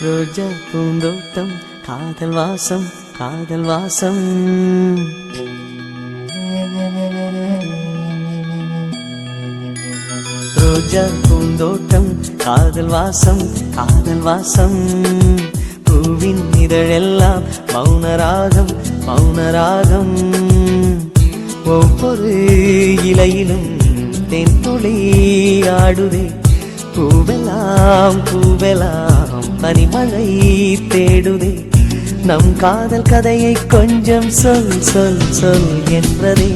ரோஜா பூந்தோட்டம் காதல் வாசம் காதல் வாசம். ரோஜா பூந்தோட்டம் காதல் வாசம் காதல் வாசம். பூவின் இதழெல்லாம் மௌனராகம் மௌனராகம். ஒவ்வொரு இலையிலும் தென்துளி ஆடுதே. பூவெல்லாம் பூவெல்லாம் பனிமழை தேடுதே. நம் காதல் கதையை கொஞ்சம் சொல் சொல் சொல் என்றதே.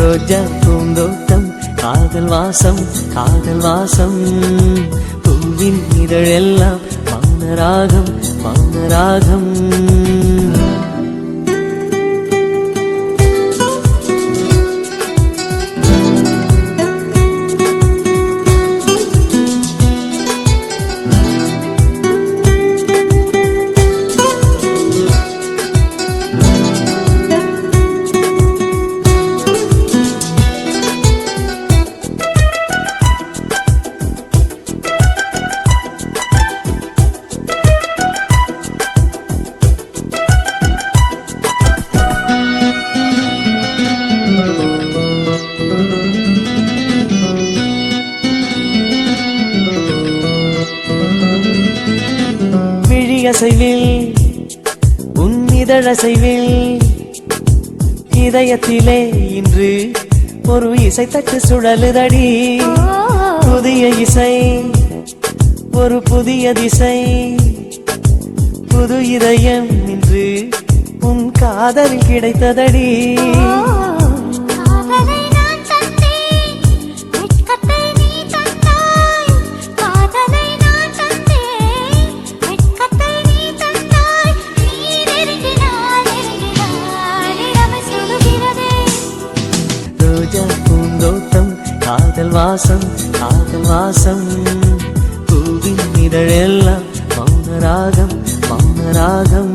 ரோஜா பூந்தோட்டம் காதல் வாசம் காதல் வாசம். பூவின் இதழெல்லாம் மௌனராகம் மௌனராகம். அசைவில் உன் இதழசைவில் இதயத்திலே இன்று ஒரு இசை தட்டு சுழலுதடி. புதிய இசை ஒரு புதிய திசை. புது இதயம் இன்று உன் காதலில் கிடைத்ததடி. பூந்தோட்டம் காதல் வாசம் காதல் வாசம். பூவின் இதழெல்லாம் மௌனராகம் மௌனராகம்.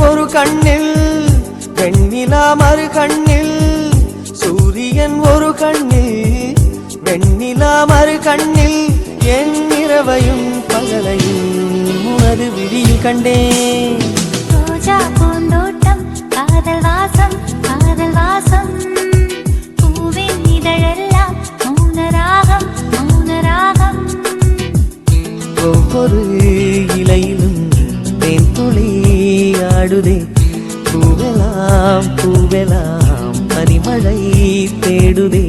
ஒரு கண்ணில் வெண்ணிலா மறு கண்ணில். சூரியன் ஒரு கண்ணில் வெண்ணிலா மறு கண்ணில். என் இரவையும் பகலையும் உனது விழியில் கண்டேன். ரோஜா பூந்தோட்டம் காதல் வாசம் காதல் வாசம். பூவின் இதழெல்லாம் மௌனராகம் மௌனராகம். ஒவ்வொரு இலையிலும் தென்துளி ஆடுதே. பூவெல்லாம் பூவெல்லாம் பனிமழை தேடுதே.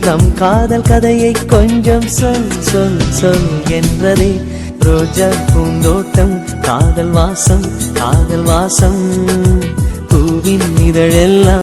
நம் காதல் கதையை கொஞ்சம் சொல் சொல் சொல் என்றதே. ரோஜா பூந்தோட்டம் காதல் வாசம் காதல் வாசம். பூவின் இதழெல்லாம்